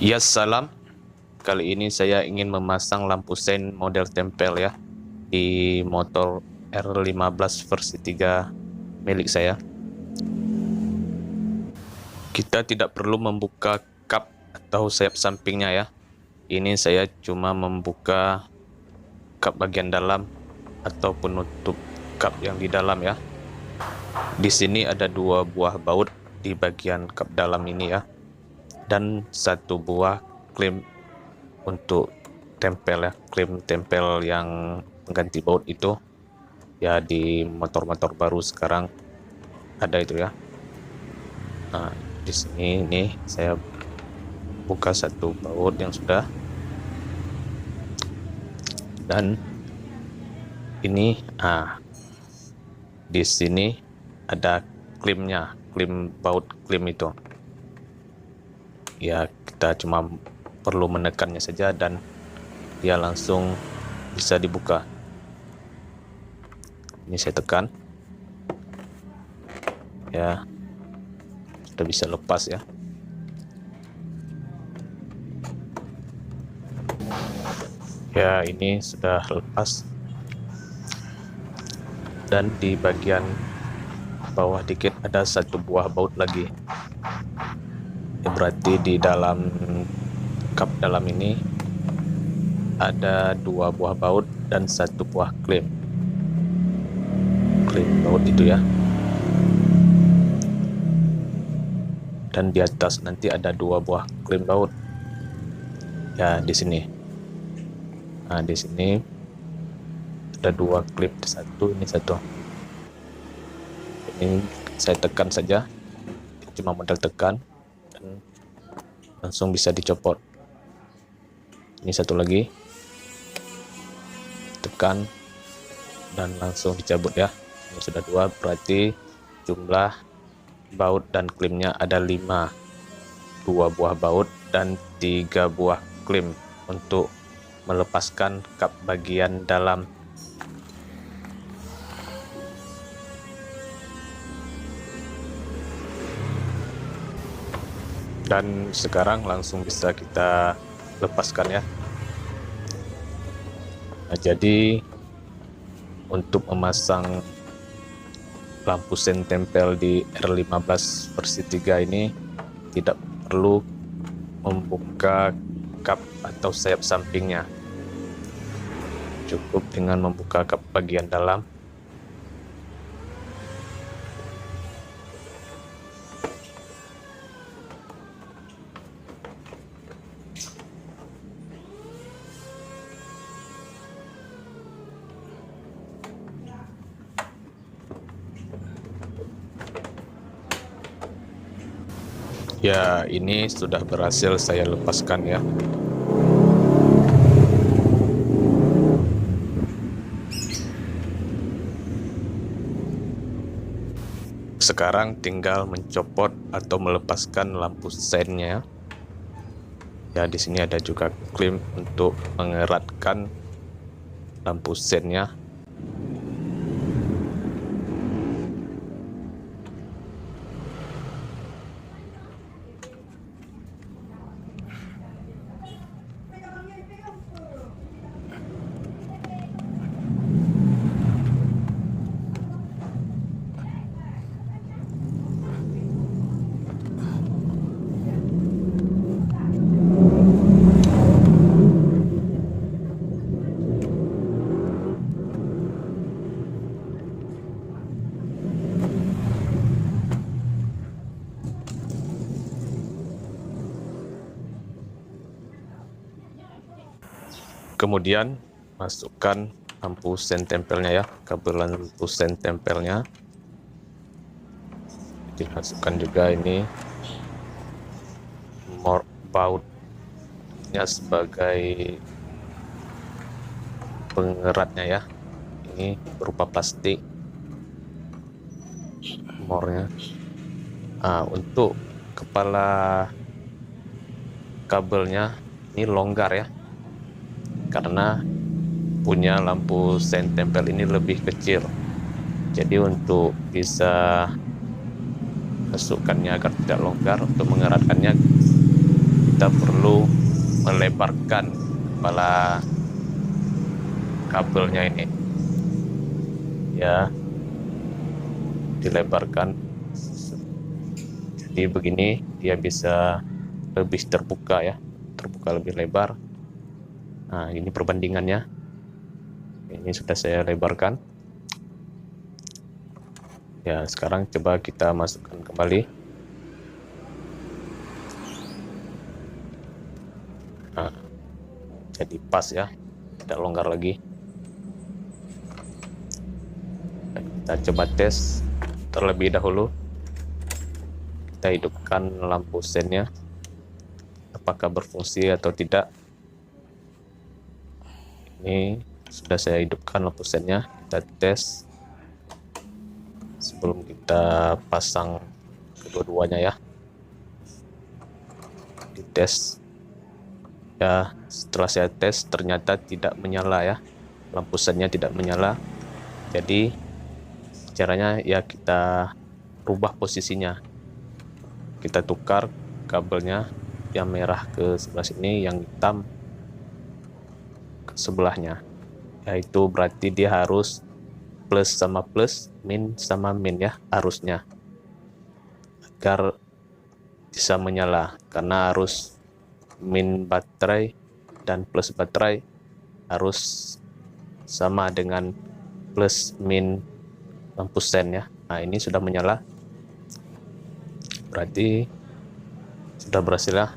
Ya salam, kali ini saya ingin memasang lampu sein model tempel ya di motor R15 versi 3 milik saya. Kita tidak perlu membuka kap atau sayap sampingnya ya. Ini saya cuma membuka kap bagian dalam atau penutup kap yang di dalam ya. Di sini ada 2 buah baut di bagian kap dalam ini ya, dan 1 buah klem untuk tempel ya, klem tempel yang pengganti baut itu ya. Di motor-motor baru sekarang ada itu ya. Nah, di sini nih saya buka 1 baut yang sudah, dan ini di sini ada klemnya, klem baut klem itu ya. Kita cuma perlu menekannya saja dan dia langsung bisa dibuka. Ini saya tekan ya, sudah bisa lepas ya. Ya, ini sudah lepas, dan di bagian bawah dikit ada 1 buah baut lagi ya, berarti di dalam kap dalam ini ada 2 buah baut dan 1 buah klem baut itu ya. Dan di atas nanti ada 2 buah klem baut ya di sini. Nah, di sini ada 2 klip, 1 ini 1. Ini saya tekan saja, cuma modal tekan dan langsung bisa dicopot. Ini 1 lagi, tekan dan langsung dicabut ya. Ini sudah 2, berarti jumlah baut dan klemnya ada 5. 2 buah baut dan 3 buah klem untuk melepaskan kap bagian dalam. Dan sekarang langsung bisa kita lepaskan ya. Nah, jadi untuk memasang lampu sein tempel di R15 versi 3 ini tidak perlu membuka kap atau sayap sampingnya, cukup dengan membuka kap bagian dalam. Ya, ini sudah berhasil saya lepaskan ya. Sekarang tinggal mencopot atau melepaskan lampu seinnya. Ya, di sini ada juga klem untuk mengeratkan lampu seinnya. Kemudian masukkan lampu sein tempelnya ya, kabel lampu sein tempelnya dimasukkan juga. Ini bautnya sebagai pengeratnya ya, ini berupa plastik mornya. Untuk kepala kabelnya ini longgar ya, karena punya lampu sein tempel ini lebih kecil. Jadi untuk bisa masukkannya agar tidak longgar, untuk mengeratkannya kita perlu melebarkan kepala kabelnya ini ya, dilebarkan. Jadi begini dia bisa lebih terbuka ya, terbuka lebih lebar. Nah, ini perbandingannya. Ini sudah saya lebarkan. Ya, sekarang coba kita masukkan kembali. Nah, jadi pas ya, tidak longgar lagi. Kita coba tes terlebih dahulu. Kita hidupkan lampu sennya, apakah berfungsi atau tidak. Ini sudah saya hidupkan lampu sennya. Kita tes sebelum kita pasang kedua-duanya ya. Dites ya, setelah saya tes ternyata tidak menyala ya, lampu sennya tidak menyala. Jadi caranya ya kita rubah posisinya, kita tukar kabelnya, yang merah ke sebelah sini, yang hitam ke sebelahnya. Yaitu berarti dia harus plus sama plus, min sama min ya, arusnya, agar bisa menyala. Karena arus min baterai dan plus baterai harus sama dengan plus min lampu sen ya. Nah, ini sudah menyala, berarti sudah berhasil ya.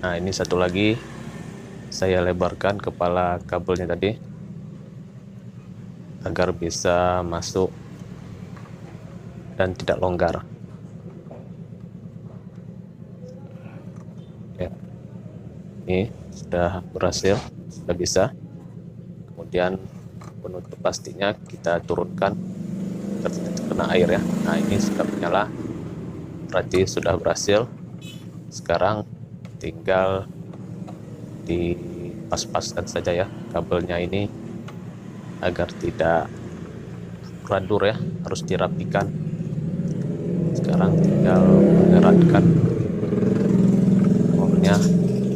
Nah, ini satu lagi saya lebarkan kepala kabelnya tadi agar bisa masuk dan tidak longgar ya. Ini sudah berhasil, sudah bisa. Kemudian penutup plastiknya kita turunkan, terkena air ya. Nah, ini sudah menyala, berarti sudah berhasil. Sekarang tinggal dipas-paskan saja ya kabelnya ini agar tidak radur ya, harus dirapikan. Sekarang tinggal mengeratkan nomornya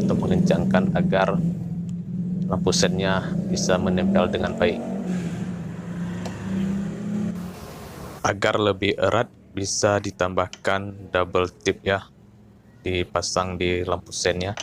untuk mengencangkan agar lampu sennya bisa menempel dengan baik. Agar lebih erat bisa ditambahkan double tip ya, dipasang di lampu sennya.